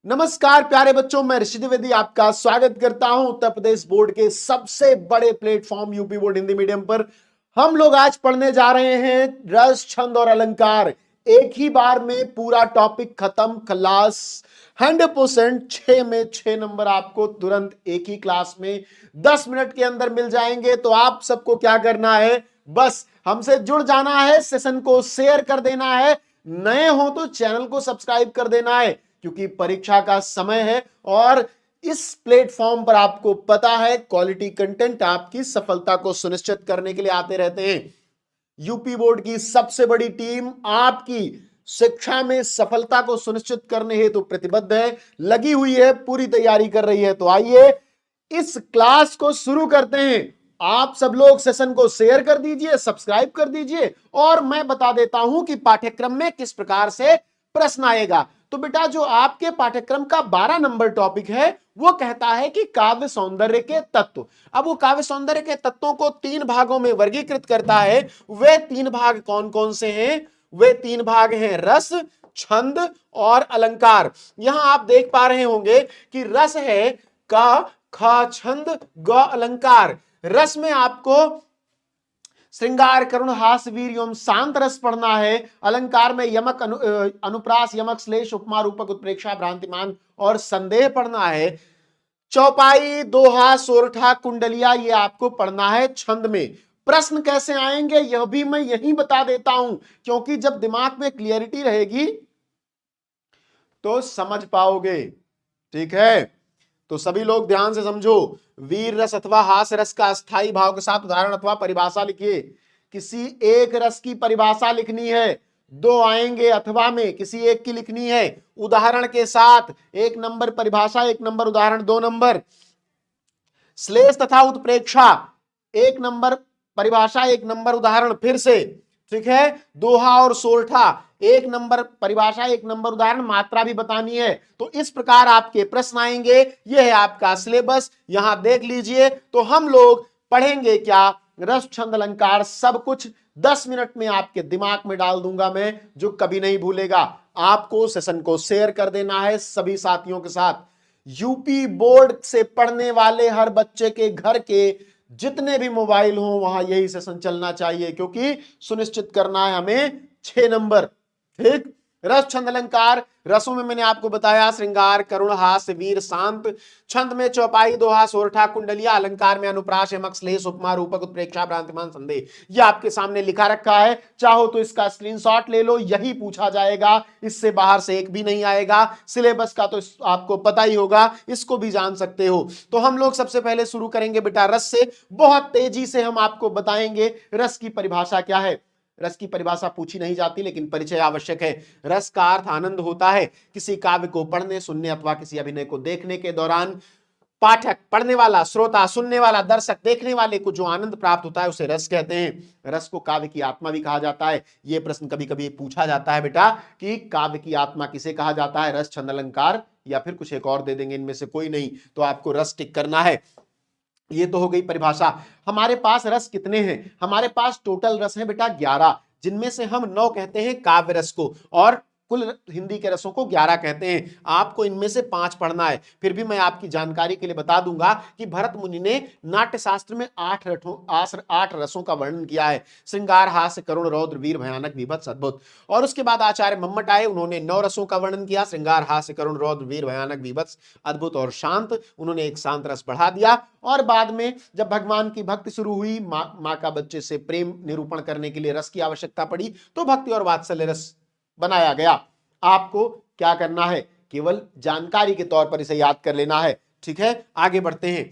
नमस्कार प्यारे बच्चों, मैं ऋषि द्विवेदी आपका स्वागत करता हूं उत्तर प्रदेश बोर्ड के सबसे बड़े platform UP board Hindi medium पर। हम लोग आज पढ़ने जा रहे हैं रस, छंद और अलंकार। एक ही बार में पूरा टॉपिक खत्म। क्लास 100% 6 में 6 नंबर आपको तुरंत एक ही क्लास में 10 मिनट के अंदर मिल जाएंगे। तो आप सबको क्या करना है, बस हमसे जुड़ जाना है, सेशन को शेयर कर देना है, नए हो तो चैनल को सब्सक्राइब कर देना है, क्योंकि परीक्षा का समय है और इस प्लेटफॉर्म पर आपको पता है क्वालिटी कंटेंट आपकी सफलता को सुनिश्चित करने के लिए आते रहते हैं। यूपी बोर्ड की सबसे बड़ी टीम आपकी शिक्षा में सफलता को सुनिश्चित करने हेतु प्रतिबद्ध है, लगी हुई है, पूरी तैयारी कर रही है। तो आइए इस क्लास को शुरू करते हैं। आप सब लोग सेशन को शेयर कर दीजिए, सब्सक्राइब कर दीजिए और मैं बता देता हूं कि पाठ्यक्रम में किस प्रकार से प्रश्न आएगा। तो बेटा, जो आपके पाठ्यक्रम का 12 नंबर टॉपिक है वो कहता है कि काव्य सौंदर्य के तत्व। अब वो काव्य सौंदर्य के तत्वों को 3 भागों में वर्गीकृत करता है। वे 3 भाग कौन कौन से हैं? वे 3 भाग हैं रस, छंद और अलंकार। यहां आप देख पा रहे होंगे कि रस है का, खा, छंद, ग, अलंकार। रस में आपको श्रृंगार, करुण, हास्य, वीर एवं शांत रस पढ़ना है। अलंकार में यमक, अनुप्रास, यमक, श्लेष, उपमा, रूपक, उत्प्रेक्षा, भ्रांतिमान और संदेह पढ़ना है। चौपाई, दोहा, सोरठा, कुंडलिया ये आपको पढ़ना है छंद में। प्रश्न कैसे आएंगे यह भी मैं यही बता देता हूं, क्योंकि जब दिमाग में क्लियरिटी रहेगी तो समझ पाओगे। ठीक है, तो सभी लोग ध्यान से समझो। वीर रस अथवा हास्य रस का अस्थाई भाव के साथ उदाहरण अथवा परिभाषा लिखिए। किसी एक रस की परिभाषा लिखनी है, 2 आएंगे। अथवा में किसी एक की लिखनी है उदाहरण के साथ। 1 नंबर परिभाषा, 1 नंबर उदाहरण, 2 नंबर। श्लेष तथा उत्प्रेक्षा, 1 नंबर परिभाषा, 1 नंबर उदाहरण फिर से। ठीक है, दोहा और सोरठा, 1 नंबर परिभाषा, 1 नंबर उदाहरण, मात्रा भी बतानी है। तो इस प्रकार आपके प्रश्न आएंगे। यह है आपका सिलेबस, यहां देख लीजिए। तो हम लोग पढ़ेंगे क्या? रस, छंद, अलंकार, सब कुछ 10 मिनट में आपके दिमाग में डाल दूंगा मैं, जो कभी नहीं भूलेगा। आपको सेशन को शेयर कर देना है सभी साथियों के साथ। यूपी बोर्ड से पढ़ने वाले हर बच्चे के घर के जितने भी मोबाइल हों वहां यही सेशन चलना चाहिए, क्योंकि सुनिश्चित करना है हमें 6 नंबर। ठीक, रस, छंद, अलंकार। रसों में मैंने आपको बताया श्रृंगार, करुण, हास्य, वीर, शांत। छंद में चौपाई, दोहा, सोरठा, कुंडलिया। अलंकार में अनुप्रास, यमक, श्लेष, उपमा, रूपक, उत्प्रेक्षा, भ्रांतिमान, संदेह। यह आपके सामने लिखा रखा है, चाहो तो इसका स्क्रीनशॉट ले लो, यही पूछा जाएगा, इससे बाहर से एक भी नहीं आएगा। सिलेबस का तो आपको पता ही होगा, इसको भी जान सकते हो। तो हम लोग सबसे पहले शुरू करेंगे बेटा रस से। बहुत तेजी से हम आपको बताएंगे रस की परिभाषा क्या है। रस की परिभाषा पूछी नहीं जाती, लेकिन परिचय आवश्यक है। रस का अर्थ आनंद होता है। किसी काव्य को पढ़ने, सुनने अथवा किसी अभिनय को देखने के दौरान पाठक, पढ़ने वाला, श्रोता, सुनने वाला, दर्शक, देखने वाले को जो आनंद प्राप्त होता है उसे रस कहते हैं। रस को काव्य की आत्मा भी कहा जाता है। यह प्रश्न कभी कभी पूछा जाता है बेटा कि काव्य की आत्मा किसे कहा जाता है, रस, छंद, अलंकार या फिर कुछ एक और दे देंगे इनमें से कोई नहीं। तो आपको रस टिक करना है। ये तो हो गई परिभाषा। हमारे पास रस कितने हैं? हमारे पास टोटल रस है बेटा 11, जिनमें से हम 9 कहते हैं काव्य रस को, और कुल हिंदी के रसों को 11 कहते हैं। आपको इनमें से 5 पढ़ना है। फिर भी मैं आपकी जानकारी के लिए बता दूंगा कि भरत मुनि ने नाट्य शास्त्र में 8 रसों का वर्णन किया है। श्रृंगार, हास्य, करुण, रौद्र, वीर, भयानक, बीभत्स, अद्भुत। और उसके बाद आचार्य मम्मट आए, उन्होंने 9 रसों का वर्णन किया। श्रृंगार, हास्य, करुण, रौद्र, वीर, भयानक, बीभत्स, अद्भुत और शांत। उन्होंने एक शांत रस बढ़ा दिया। और बाद में जब भगवान की भक्ति शुरू हुई, मां का बच्चे से प्रेम निरूपण करने के लिए रस की आवश्यकता पड़ी, तो भक्ति और वात्सल्य रस बनाया गया। आपको क्या करना है, केवल जानकारी के तौर पर इसे याद कर लेना है। ठीक है, आगे बढ़ते हैं।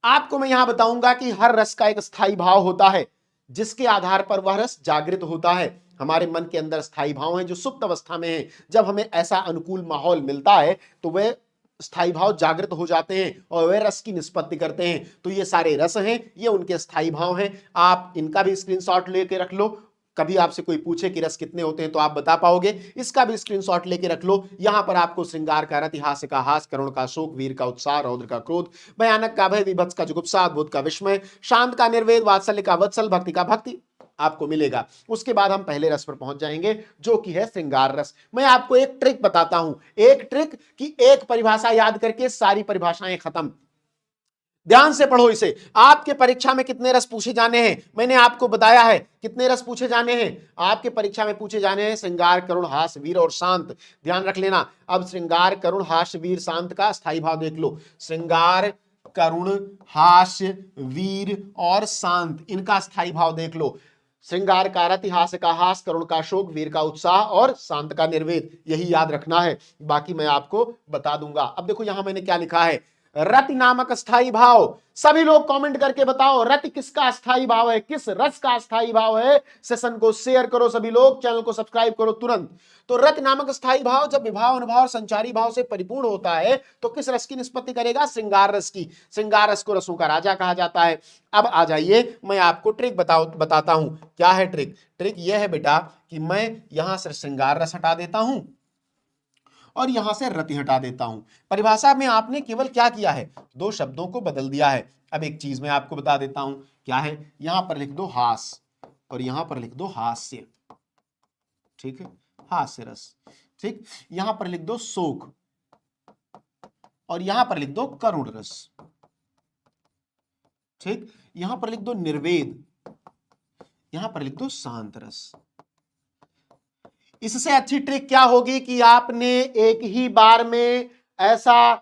आपको मैं यहां बताऊंगा कि हर रस का एक स्थायी भाव होता है, जिसके आधार पर वह रस जागृत होता है। हमारे मन के अंदर स्थायी भाव हैं जो सुप्त अवस्था में हैं। जब हमें ऐसा अनुकूल माहौल मिलता है तो वह स्थायी भाव जागृत हो जाते हैं और वे रस की निष्पत्ति करते हैं। तो ये सारे रस हैं, ये उनके स्थायी भाव हैं। आप इनका भी स्क्रीनशॉट लेके रख लो। कभी आपसे कोई पूछे कि रस कितने होते हैं तो आप बता पाओगे। इसका भी स्क्रीनशॉट लेके रख लो। यहां पर आपको श्रृंगार का रति, हास्य का हास, करुण का शोक, वीर का उत्साह, रौद्र का क्रोध, भयानक का भय, विभत्स का जुगुप्सा, अद्भुत का विस्मय, शांत का निर्वेद, वात्सल्य का वत्सल, भक्ति का भक्ति, आपको मिलेगा। उसके बाद हम पहले रस पर पहुंच जाएंगे जो कि है श्रृंगार रस। मैं आपको एक ट्रिक बताता हूं, एक ट्रिक कि एक परिभाषा याद करके सारी परिभाषाएं खत्म। ध्यान से पढ़ो इसे। आपके परीक्षा में कितने रस पूछे जाने हैं मैंने आपको बताया है। कितने रस पूछे जाने हैं आपके परीक्षा में? पूछे जाने हैं श्रृंगार, करुण, हास्य, वीर और शांत। ध्यान रख लेना। अब श्रृंगार, करुण, हास्य, वीर, शांत का स्थायी भाव देख लो। श्रृंगार, करुण, हास्य, वीर और शांत, इनका स्थायी भाव देख लो। श्रृंगार का रति, हास्य का हास, करुण का शोक, वीर का उत्साह और शांत का निर्वेद। यही याद रखना है, बाकी मैं आपको बता दूंगा। अब देखो यहां मैंने क्या लिखा है, रति नामक स्थायी भाव। सभी लोग कमेंट करके बताओ रति किसका स्थायी भाव है, किस रस का स्थायी भाव है। सेशन को शेयर करो सभी लोग, चैनल को सब्सक्राइब करो तुरंत। तो रति नामक स्थायी भाव जब विभाव, अनुभाव और संचारी भाव से परिपूर्ण होता है तो किस रस की निष्पत्ति करेगा? श्रृंगार रस की। श्रृंगार रस को रसों का राजा कहा जाता है। अब आ जाइए, मैं आपको ट्रिक बताता हूं। क्या है ट्रिक? ट्रिक यह है बेटा कि मैं यहां से श्रृंगार रस हटा देता हूं और यहां से रति हटा देता हूं। परिभाषा में आपने केवल क्या किया है? दो शब्दों को बदल दिया है। अब एक चीज मैं आपको बता देता हूं, क्या है? यहां पर लिख दो हास और यहां पर लिख दो हास्य, ठीक है, हास्य रस। ठीक, यहां पर लिख दो शोक और यहां पर लिख दो करुण रस। ठीक, यहां पर लिख दो निर्वेद, यहां पर लिख दो शांत रस। इससे अच्छी ट्रिक क्या होगी कि आपने एक ही बार में ऐसा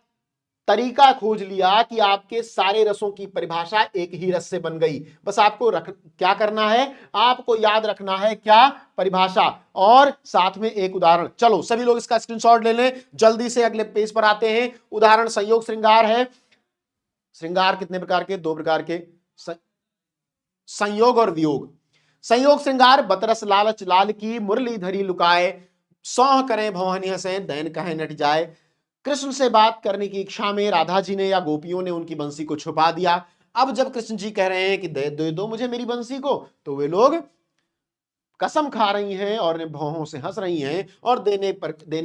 तरीका खोज लिया कि आपके सारे रसों की परिभाषा एक ही रस से बन गई। बस आपको क्या करना है? आपको याद रखना है क्या? परिभाषा और साथ में एक उदाहरण। चलो सभी लोग इसका स्क्रीनशॉट ले लें, जल्दी से अगले पेज पर आते हैं। उदाहरण संयोग श्रृंगार है। श्रृंगार कितने प्रकार के? दो प्रकार के, संयोग और वियोग। संयोग श्रृंगार, बतरस लालच लाल की मुरली धरी लुकाए, सौह करें भवानी हंसे दैन कहे नट जाए। कृष्ण से बात करने की इच्छा में राधा जी ने या गोपियों ने उनकी बंसी को छुपा दिया। अब जब कृष्ण जी कह रहे हैं कि दे दो मुझे मेरी बंसी को, तो वे लोग कसम खा रही हैं और भौहों से हंस रही हैं और देने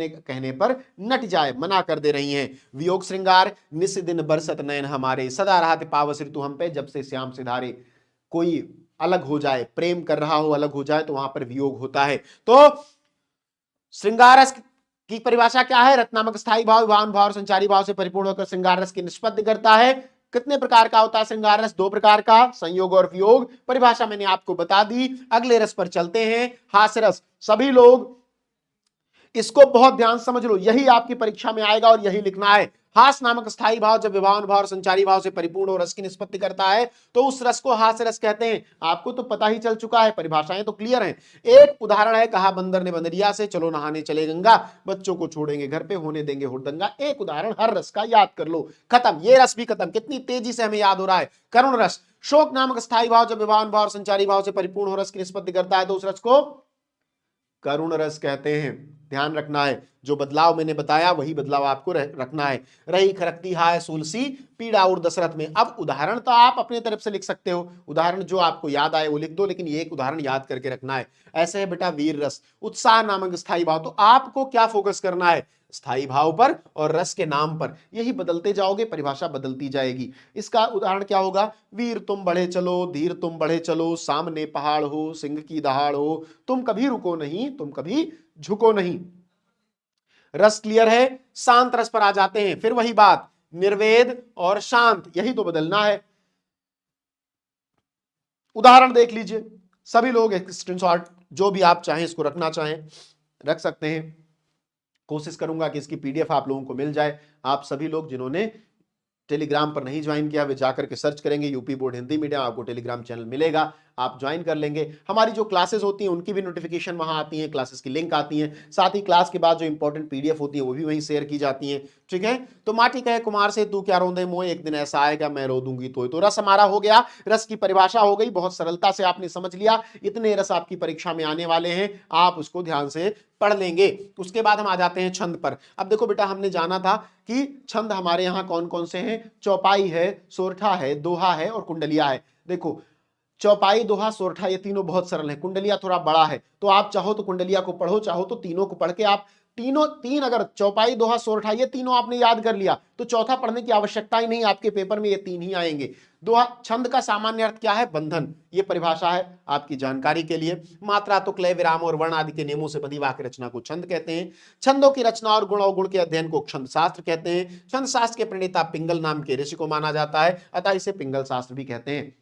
कहने पर नट जाए, मना कर दे रही हैं। वियोग श्रृंगार, निस दिन बरसत नयन हमारे, सदा राहत पावस ऋतु हम पे, जब से श्याम सिधारे। कोई अलग हो जाए, प्रेम कर रहा हो, अलग हो जाए, तो वहां पर वियोग होता है। तो श्रृंगार रस की परिभाषा क्या है? रत्नामक स्थायी भाव, विभावन भाव और संचारी भाव से परिपूर्ण होकर श्रृंगार रस की निष्पत्ति करता है। कितने प्रकार का होता है श्रृंगार रस? दो प्रकार का, संयोग और वियोग। परिभाषा मैंने आपको बता दी। अगले रस पर चलते हैं, हास्य रस। सभी लोग इसको बहुत ध्यान समझ लो, यही आपकी परीक्षा में आएगा और यही लिखना है। हास नामक स्थायी भाव जब विभावन भाव और संचारी भाव से परिपूर्ण हो रस की निष्पत्ति करता है तो उस रस को हास्य रस कहते हैं। आपको तो पता ही चल चुका है, परिभाषाएं तो क्लियर हैं। एक उदाहरण है, कहा बंदर ने बंदरिया से, चलो नहाने चले गंगा, बच्चों को छोड़ेंगे घर पे, होने देंगे हुड़दंगा। एक उदाहरण हर रस का याद कर लो, खत्म। ये रस भी खत्म। कितनी तेजी से हमें याद हो रहा है। करुण रस, शोक नामक स्थायी भाव जब विभावन भाव और संचारी भाव से परिपूर्ण हो रस की निष्पत्ति करता है तो उस रस को करुण रस कहते हैं। ध्यान रखना है, जो बदलाव मैंने बताया वही बदलाव आपको रखना है। रही खरकती हाय सुलसी, पीड़ा और दशरथ में। अब उदाहरण तो आप अपने तरफ से लिख सकते हो, उदाहरण जो आपको याद आए वो लिख दो, लेकिन ये एक उदाहरण याद करके रखना है। ऐसे है बेटा वीर रस, उत्साह नामक स्थायी भाव। तो आपको क्या फोकस करना है? स्थायी भाव पर और रस के नाम पर। यही बदलते जाओगे, परिभाषा बदलती जाएगी। इसका उदाहरण क्या होगा? वीर तुम बढ़े चलो, धीर तुम बढ़े चलो, सामने पहाड़ हो, सिंह की दहाड़ हो, तुम कभी रुको नहीं, तुम कभी झुको नहीं। रस क्लियर है। शांत रस पर आ जाते हैं, फिर वही बात, निर्वेद और शांत, यही तो बदलना है। उदाहरण देख लीजिए सभी लोग, एक स्क्रीनशॉट जो भी आप चाहें, इसको रखना चाहें रख सकते हैं। कोशिश करूंगा कि इसकी पीडीएफ आप लोगों को मिल जाए। आप सभी लोग जिन्होंने टेलीग्राम पर नहीं ज्वाइन किया वे जाकर के सर्च करेंगे यूपी बोर्ड हिंदी मीडियम, आपको टेलीग्राम चैनल मिलेगा, आप ज्वाइन कर लेंगे। हमारी जो क्लासेस होती हैं उनकी भी नोटिफिकेशन वहां आती है, क्लासेस की लिंक आती है, साथ ही क्लास के बाद जो इंपॉर्टेंट पीडीएफ होती है वो भी वहीं शेयर की जाती है। ठीक है, तो माटी कहे कुमार से तू क्या रोंदे मोए, एक दिन ऐसा आएगा मैं रो दूंगी तो रस हमारा हो गया, रस की परिभाषा हो गई। बहुत सरलता से आपने समझ लिया। इतने रस आपकी परीक्षा में आने वाले हैं, आप उसको ध्यान से पढ़ लेंगे। उसके बाद हम आ जाते हैं छंद पर। अब देखो बेटा, हमने जाना था कि छंद हमारे यहाँ कौन कौन से हैं। चौपाई है, सोरठा है, दोहा है और कुंडलिया है। देखो चौपाई, दोहा, सोरठा, ये तीनों बहुत सरल है। कुंडलिया थोड़ा बड़ा है, तो आप चाहो तो कुंडलिया को पढ़ो, चाहो तो तीनों को पढ़ के आप तीनों तीन, अगर चौपाई, दोहा, सोरठा, ये तीनों आपने याद कर लिया तो चौथा पढ़ने की आवश्यकता ही नहीं, आपके पेपर में ये तीन ही आएंगे। दोहा छंद का सामान्य अर्थ क्या है? बंधन। ये परिभाषा है आपकी जानकारी के लिए। मात्रा, तुक, लय, विराम और वर्ण आदि के नियमों से बनी वाक्य रचना को छंद कहते हैं। छंदों की रचना और गुण अवगुण के अध्ययन को छंद शास्त्र कहते हैं। छंद शास्त्र के प्रणेता पिंगल नाम के ऋषि को माना जाता है, अतः इसे पिंगल शास्त्र भी कहते हैं।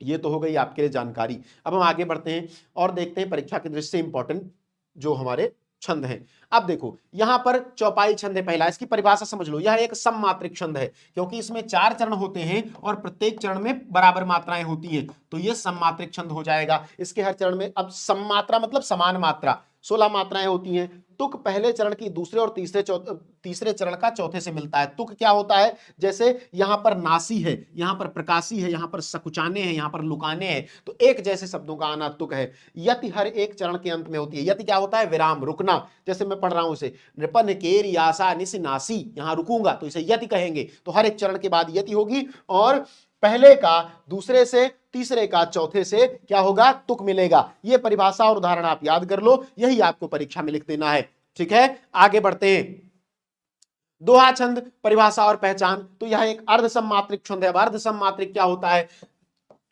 ये तो हो गई आपके लिए जानकारी। अब हम आगे बढ़ते हैं और देखते हैं परीक्षा की दृष्टि से इंपॉर्टेंट जो हमारे छंद हैं। अब देखो यहां पर चौपाई छंद है पहला, इसकी परिभाषा समझ लो। यह एक सममात्रिक छंद है क्योंकि इसमें 4 चरण होते हैं और प्रत्येक चरण में बराबर मात्राएं होती हैं, तो यह सममात्रिक छंद हो जाएगा। इसके हर चरण में, अब सममात्रा मतलब समान मात्रा, 16 मात्राएं होती हैं। तुक पहले चरण की दूसरे और तीसरे चरण का चौथे से मिलता है। तुक क्या होता है? जैसे यहां पर नासी है, यहां पर प्रकाशी है, यहां पर सकुचाने हैं, यहां पर लुकाने हैं, तो एक जैसे शब्दों का आना तुक है। यति हर एक चरण के अंत में होती है। यति क्या होता है? विराम, रुकना। जैसे मैं पढ़ रहा हूं इसे, नृपन केर यासा निस नासी, यहां रुकूंगा तो इसे यति कहेंगे। तो हर एक चरण के बाद यति होगी और पहले का दूसरे से, तीसरे का चौथे से क्या होगा? तुक मिलेगा। यह परिभाषा और उदाहरण आप याद कर लो, यही आपको परीक्षा में लिख देना है। ठीक है, आगे बढ़ते हैं। दोहा छंद परिभाषा और पहचान, तो यह एक अर्धसममात्रिक छंद है। अब अर्धसममात्रिक क्या होता है?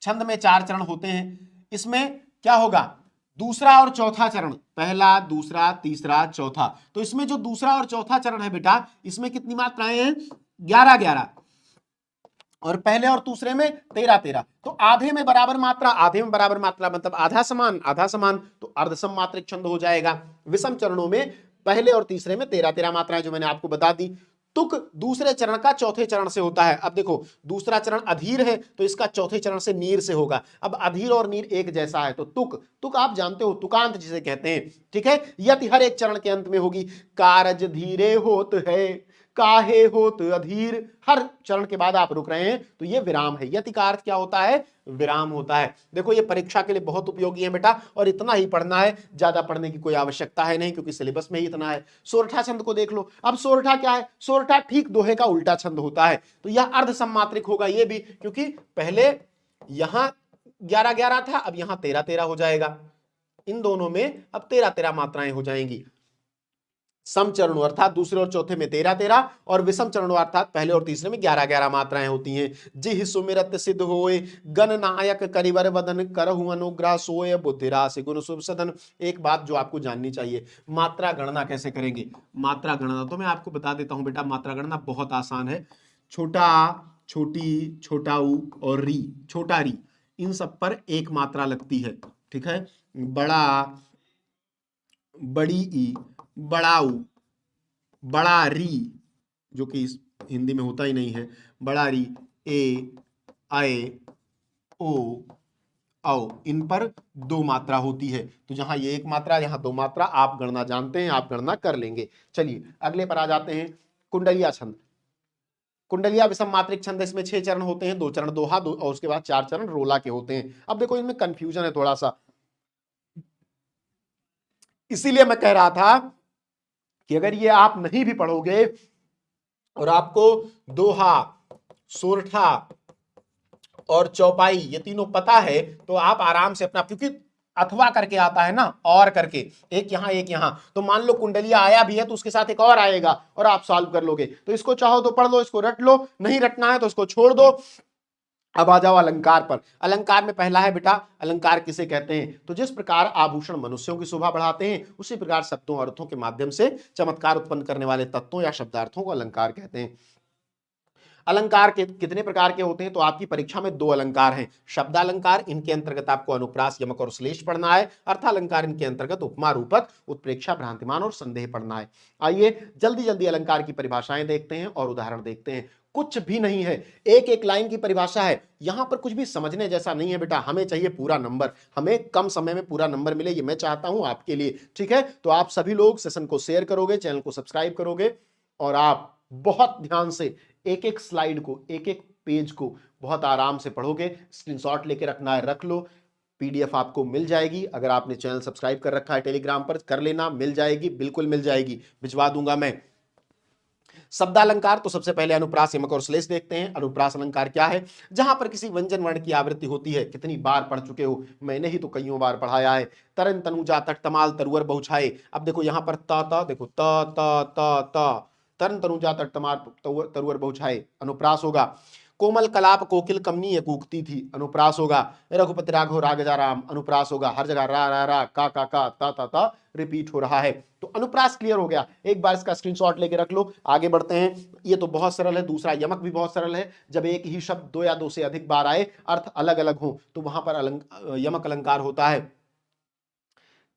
छंद में 4 चरण होते हैं, इसमें क्या होगा? दूसरा और चौथा चरण, पहला, दूसरा, तीसरा, चौथा। तो इसमें जो दूसरा और चौथा चरण है बेटा, इसमें कितनी मात्राएं हैं? 11-11, और पहले और दूसरे में 13-13। तो आधे में बराबर मात्रा, आधे में बराबर मात्रा मतलब आधा समान, आधा समान, तो अर्धसममात्रिक छंद हो जाएगा। विषम चरणों में पहले और तीसरे में 13-13 मात्राएं जो मैंने आपको बता दी। तुक दूसरे चरण का चौथे चरण से होता है। अब देखो दूसरा चरण अधीर है तो इसका चौथे चरण से नीर से होगा। अब अधीर और नीर एक जैसा है तो तुक, तुक आप जानते हो, तुकांत जिसे कहते हैं। ठीक है, यति हर एक चरण के अंत में होगी। कारज धीरे होत है, काहे होत अधीर, हर चरण के बाद आप रुक रहे हैं तो ये विराम है। यति का अर्थ क्या होता है? विराम होता है। देखो ये परीक्षा के लिए बहुत उपयोगी है बेटा, और इतना ही पढ़ना है, ज्यादा पढ़ने की कोई आवश्यकता है नहीं क्योंकि सिलेबस में ही इतना है। सोरठा छंद को देख लो। अब सोरठा क्या है? सोरठा ठीक दोहे का उल्टा छंद होता है, तो यह अर्धसममात्रिक होगा ये भी, क्योंकि पहले यहां 11-11 था, अब यहां 13-13 हो जाएगा। इन दोनों में अब 13-13 मात्राएं हो जाएंगी। सम चरणों अर्थात दूसरे और चौथे में 13-13, और विषम चरणों अर्थात पहले और तीसरे में 11-11 मात्राएं होती हैं। जिह सुमिरत सिद्ध होए, गणनायक करिवर वदन, करहु अनुग्रह सोय, बुद्धिरासि गुण शुभ सदन। एक बात जो आपको जाननी चाहिए, मात्रा गणना कैसे करेंगे? मात्रा गणना तो मैं आपको बता देता हूं बेटा, मात्रा गणना बहुत आसान है। छोटा, छोटी, छोटा ऊ और री, छोटा री, इन सब पर एक मात्रा लगती है। ठीक है, बड़ा, बड़ी ई, बड़ाऊ, बड़ा री, जो कि हिंदी में होता ही नहीं है, बड़ा री, ए, आए, ओ, औ, इन पर 2 मात्रा होती है। तो जहां ये 1 मात्रा, यहां 2 मात्रा, आप गणना जानते हैं, आप गणना कर लेंगे। चलिए अगले पर आ जाते हैं। कुंडलिया छंद। कुंडलिया विषम मात्रिक छंद, इसमें 6 चरण होते हैं, 2 चरण दोहा, और उसके बाद 4 चरण रोला के होते हैं। अब देखो इनमें कंफ्यूजन है थोड़ा सा, इसीलिए मैं कह रहा था कि अगर ये आप नहीं भी पढ़ोगे और आपको दोहा, सोरठा और चौपाई ये तीनों पता है तो आप आराम से अपना, क्योंकि अथवा करके आता है ना, और करके, एक यहां एक यहां, तो मान लो कुंडलिया आया भी है तो उसके साथ एक और आएगा और आप सॉल्व कर लोगे। तो इसको चाहो तो पढ़ लो, इसको रट लो, नहीं रटना है तो इसको छोड़ दो। अब आ जाओ अलंकार पर। अलंकार में पहला है बेटा, अलंकार किसे कहते हैं? तो जिस प्रकार आभूषण मनुष्यों की शोभा बढ़ाते हैं, उसी प्रकार शब्दों और अर्थों के माध्यम से चमत्कार उत्पन्न करने वाले तत्वों या शब्दार्थों को अलंकार कहते हैं। अलंकार के कितने प्रकार के होते हैं? तो आपकी परीक्षा में 2 अलंकार हैं। शब्दालंकार, इनके अंतर्गत आपको अनुप्रास, यमक और श्लेष पढ़ना है। अर्थालंकार, इनके अंतर्गत उपमा, रूपक, उत्प्रेक्षा, भ्रांतिमान और संदेह पढ़ना है। आइए जल्दी जल्दी अलंकार की परिभाषाएं देखते हैं और उदाहरण देखते हैं। कुछ भी नहीं है, एक एक लाइन की परिभाषा है, यहां पर कुछ भी समझने जैसा नहीं है बेटा। हमें चाहिए पूरा नंबर, हमें कम समय में पूरा नंबर मिले, ये मैं चाहता हूं आपके लिए। ठीक है, तो आप सभी लोग सेशन को शेयर करोगे, चैनल को सब्सक्राइब करोगे, और आप बहुत ध्यान से एक एक स्लाइड को, एक एक पेज को बहुत आराम से पढ़ोगे। स्क्रीनशॉट लेके रखना है, रख लो। पीडीएफ आपको मिल जाएगी, अगर आपने चैनल सब्सक्राइब कर रखा है टेलीग्राम पर, कर लेना, मिल जाएगी, बिल्कुल मिल जाएगी, भिजवा दूंगा मैं। शब्दालंकार तो सबसे पहले अनुप्रास, यमक और श्लेष देखते हैं। अनुप्रास अलंकार क्या है? जहां पर किसी व्यंजन वर्ण की आवृत्ति होती है। कितनी बार पढ़ चुके हो, मैंने ही तो कईयों बार पढ़ाया है। तरन तनुजा तट तमाल तरुअर बहुछाए। अब देखो यहां पर त देखो त तरन तनुजा तट तमाल तरुअर बहुछाए, अनुप्रास होगा। कोमल कलाप कोकिल कमनी कूकती थी, अनुप्रास होगा। रघुपति राघव रागजा राम, अनुप्रास होगा। हर जगह रा रा रा का ता रिपीट हो रहा है, तो अनुप्रास क्लियर हो गया। एक बार इसका स्क्रीनशॉट लेके रख लो। आगे बढ़ते हैं, ये तो बहुत सरल है। दूसरा यमक भी बहुत सरल है। जब एक ही शब्द दो या दो से अधिक बार आए, अर्थ अलग अलग हो, तो वहां पर यमक अलंकार होता है।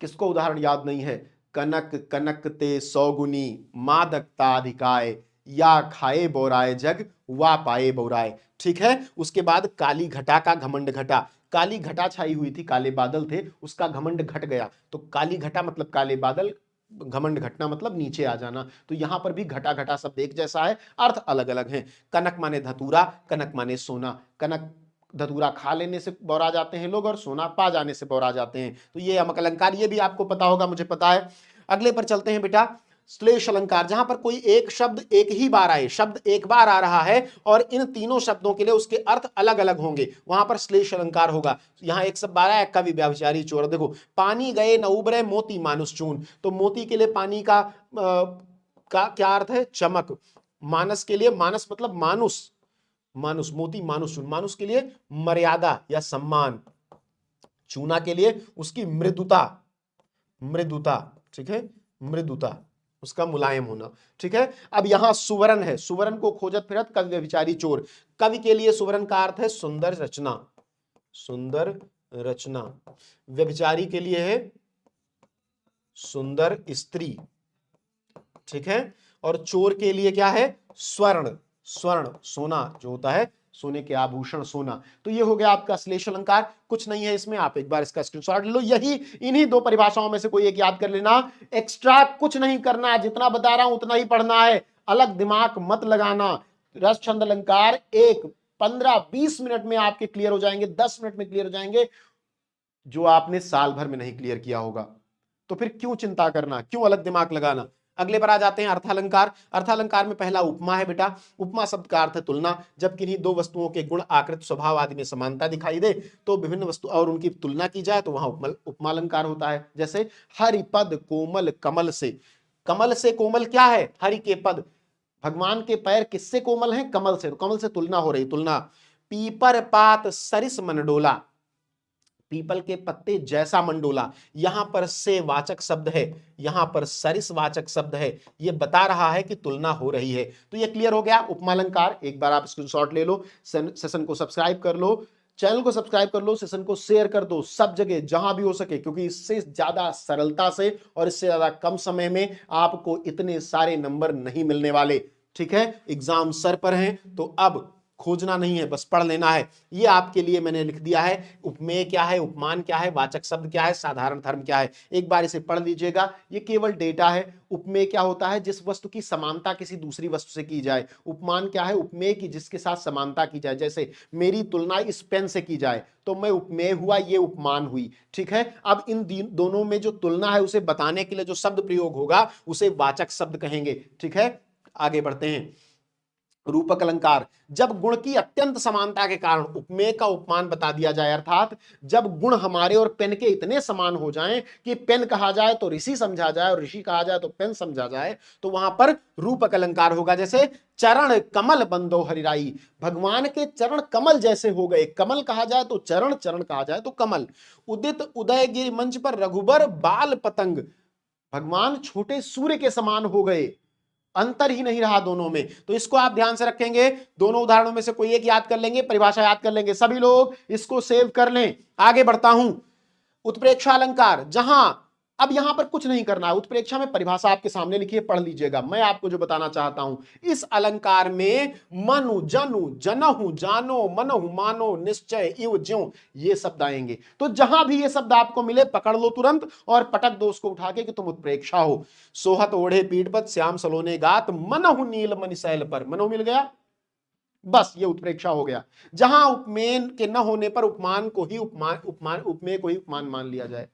किसको उदाहरण याद नहीं है? कनक कनक ते सौगुनी मादकता अधिकाय, या खाए बोराए जग वा पाए बोराए। ठीक है। उसके बाद काली घटा का घमंड घटा। काली घटा छाई हुई थी, काले बादल थे, उसका घमंड घट गया। तो काली घटा मतलब काले बादल, घमंड घटना मतलब नीचे आ जाना। तो यहां पर भी घटा घटा शब्द एक जैसा है, अर्थ अलग अलग है। कनक माने धतूरा, कनक माने सोना। कनक धतूरा खा लेने से बौरा जाते हैं लोग, और सोना पा जाने से बौरा जाते हैं। तो ये यमक अलंकार, ये भी आपको पता होगा, मुझे पता है। अगले पर चलते हैं बेटा, श्लेष अलंकार। जहां पर कोई एक शब्द एक ही बार आए, शब्द एक बार आ रहा है और इन तीनों शब्दों के लिए उसके अर्थ अलग अलग होंगे, वहां पर श्लेष अलंकार होगा। यहां एक शब्द आ रहा है, कवि व्यभिचारी चोर। देखो, पानी गए न उबरे मोती मानुष चून। तो मोती के लिए पानी का क्या अर्थ है? चमक। मानस के लिए, मानस मतलब मानुष, मानुष, मोती मानुष चून, मानुष के लिए मर्यादा या सम्मान। चूना के लिए उसकी मृदुता, मृदुता। ठीक है, मृदुता, उसका मुलायम होना। ठीक है। अब यहां सुवर्ण है, सुवर्ण को खोजत फिरत कवि व्यभिचारी चोर। कवि के लिए सुवर्ण का अर्थ है सुंदर रचना, सुंदर रचना। व्यभिचारी के लिए है सुंदर स्त्री। ठीक है। और चोर के लिए क्या है? स्वर्ण, स्वर्ण सोना जो होता है, सोने के आभूषण, सोना। तो ये हो गया आपका श्लेष अलंकार। कुछ नहीं है इसमें, आप एक बार इसका स्क्रीनशॉट ले लो। यही, इन्हीं दो परिभाषाओं में से कोई एक याद कर लेना। एक्स्ट्रा कुछ नहीं करना है, जितना बता रहा हूं उतना ही पढ़ना है, अलग दिमाग मत लगाना। रस छंद अलंकार एक 15-20 मिनट में आपके क्लियर हो जाएंगे, 10 मिनट में क्लियर हो जाएंगे, जो आपने साल भर में नहीं क्लियर किया होगा। तो फिर क्यों चिंता करना, क्यों अलग दिमाग लगाना। अगले पर आ जाते हैं अर्थालंकार। अर्थालंकार में पहला उपमा है बेटा। उपमा शब्द का अर्थ है तुलना। जब किन्हीं दो वस्तुओं के गुण, आकृति, स्वभाव आदि में समानता दिखाई दे, तो विभिन्न वस्तु और उनकी तुलना की जाए, तो वहां उपमा अलंकार होता है। जैसे हरिपद कोमल कमल से। कमल से कोमल क्या है? हरि के पद, भगवान के पैर किससे कोमल हैं? कमल से। तो कमल से तुलना हो रही, तुलना। पीपर पात सरिस मनडोला, पीपल के पत्ते जैसा मंडोला। यहां पर से वाचक शब्द है, यहां पर सरिस वाचक शब्द है, यह बता रहा है कि तुलना हो रही है। तो यह क्लियर हो गया उपमा अलंकार। एक बार आप स्क्रीनशॉट ले लो, सेशन को सब्सक्राइब कर लो, चैनल को सब्सक्राइब कर लो, सेशन को शेयर कर दो सब जगह जहां भी हो सके, क्योंकि इससे ज्यादा सरलता से और इससे ज्यादा कम समय में आपको इतने सारे नंबर नहीं मिलने वाले। ठीक है, एग्जाम सर पर हैं, तो अब खोजना नहीं है, बस पढ़ लेना है। ये आपके लिए मैंने लिख दिया है। उपमेय क्या है, उपमान क्या है, वाचक शब्द क्या है, साधारण धर्म क्या है, एक बार इसे पढ़ लीजिएगा। ये केवल डेटा है। उपमेय क्या होता है? जिस वस्तु की समानता किसी दूसरी वस्तु से की जाए। उपमान क्या है? उपमेय की जिसके साथ समानता की जाए। जैसे मेरी तुलना इस पेन से की जाए तो मैं उपमेय हुआ, ये उपमान हुई। ठीक है। अब इन दोनों में जो तुलना है उसे बताने के लिए जो शब्द प्रयोग होगा उसे वाचक शब्द कहेंगे। ठीक है, आगे बढ़ते हैं। रूपक अलंकार, जब गुण की अत्यंत समानता के कारण उपमेय का उपमान बता दिया जाए, अर्थात जब गुण हमारे और पेन के इतने समान हो जाएं कि पेन कहा जाए तो ऋषि समझा जाए और ऋषि कहा जाए तो पेन समझा जाए, तो वहां पर रूपक अलंकार होगा। जैसे चरण कमल बंदो हरिराई, भगवान के चरण कमल जैसे हो गए। कमल कहा जाए तो चरण, चरण कहा जाए तो कमल। उदित उदयगिरि मंच पर रघुबर बाल पतंग, भगवान छोटे सूर्य के समान हो गए, अंतर ही नहीं रहा दोनों में। तो इसको आप ध्यान से रखेंगे, दोनों उदाहरणों में से कोई एक याद कर लेंगे, परिभाषा याद कर लेंगे सभी लोग, इसको सेव कर लें। आगे बढ़ता हूं, उत्प्रेक्षा अलंकार, जहां अब यहां पर कुछ नहीं करना है। उत्प्रेक्षा में परिभाषा आपके सामने लिखी है, पढ़ लीजिएगा। मैं आपको जो बताना चाहता हूं, इस अलंकार में मनु जनु जनहु जानो मनहु मानो निश्चय इव ज्यों, ये शब्द आएंगे। तो जहां भी ये शब्द आपको मिले पकड़ लो तुरंत और पटक दो उसको उठा के कि तुम उत्प्रेक्षा हो। सोहत ओढ़े पीठ पर श्याम सलोने गात, मनहु नील मणि शैल पर, मनो मिल गया, बस ये उत्प्रेक्षा हो गया। जहां उपमेय के न होने पर उपमान को ही उपमेय को ही उपमान मान लिया जाए।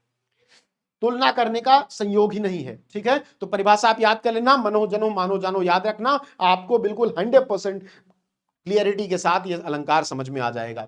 तुलना करने का संयोग ही नहीं है। ठीक है, तो परिभाषा आप याद कर लेना, मनो जनो मानो जानो याद रखना, आपको बिल्कुल 100% क्लियरिटी के साथ ये अलंकार समझ में आ जाएगा।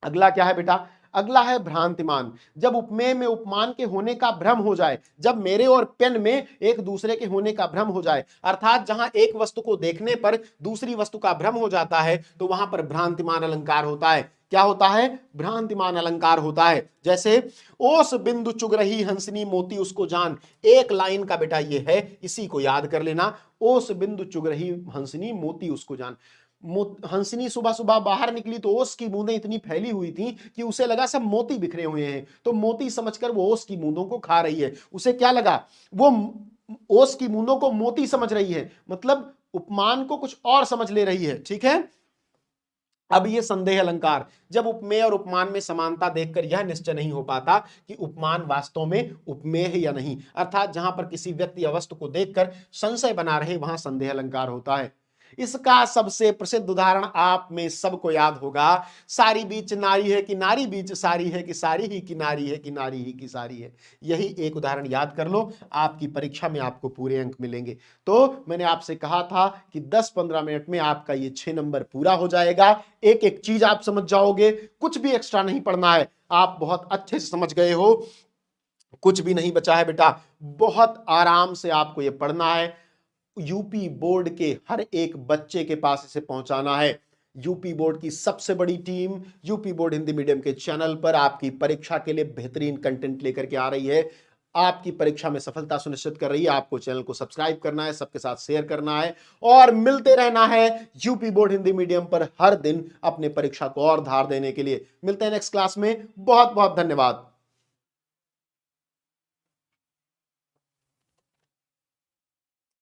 अगला क्या है बेटा? अगला है भ्रांतिमान। जब उपमेय में उपमान के होने का भ्रम हो जाए, जब मेरे और पेन में एक दूसरे के होने का भ्रम हो जाए, अर्थात जहां एक वस्तु को देखने पर दूसरी वस्तु का भ्रम हो जाता है, तो वहां पर भ्रांतिमान अलंकार होता है। क्या होता है? भ्रांतिमान अलंकार होता है। जैसे ओस बिंदु चुग रही हंसनी मोती उसको जान, एक लाइन का बेटा ये है, इसी को याद कर लेना। ओस बिंदु चुग रही हंसनी मोती उसको जान। हंसनी सुबह सुबह बाहर निकली तो ओस की बूंदें इतनी फैली हुई थी कि उसे लगा सब मोती बिखरे हुए हैं, तो मोती समझकर वो ओस की बूंदों को खा रही है। उसे क्या लगा? वो ओस की बूंदों को मोती समझ रही है, मतलब उपमान को कुछ और समझ ले रही है। ठीक है, अब ये संदेह अलंकार, जब उपमेय और उपमान में समानता देखकर यह निश्चय नहीं हो पाता कि उपमान वास्तव में उपमेय है या नहीं, अर्थात जहां पर किसी व्यक्ति या वस्तु को देखकर संशय बना रहे, वहां संदेह अलंकार होता है। इसका सबसे प्रसिद्ध उदाहरण आप में सबको याद होगा, सारी बीच नारी है कि नारी बीच सारी है कि सारी ही की नारी है कि नारी ही की सारी है। यही एक उदाहरण याद कर लो, आपकी परीक्षा में आपको पूरे अंक मिलेंगे। तो मैंने आपसे कहा था कि 10-15 मिनट में आपका ये 6 नंबर पूरा हो जाएगा। एक एक चीज आप समझ जाओगे, कुछ भी एक्स्ट्रा नहीं पढ़ना है, आप बहुत अच्छे से समझ गए हो, कुछ भी नहीं बचा है बेटा। बहुत आराम से आपको ये पढ़ना है, यूपी बोर्ड के हर एक बच्चे के पास इसे पहुंचाना है। यूपी बोर्ड की सबसे बड़ी team UP board Hindi medium के चैनल पर आपकी परीक्षा के लिए बेहतरीन कंटेंट लेकर के आ रही है, आपकी परीक्षा में सफलता सुनिश्चित कर रही है। आपको चैनल को सब्सक्राइब करना है, सबके साथ शेयर करना है और मिलते रहना है यूपी बोर्ड हिंदी मीडियम पर हर दिन अपने परीक्षा को और धार देने के लिए। मिलते हैं नेक्स्ट क्लास में। बहुत बहुत धन्यवाद।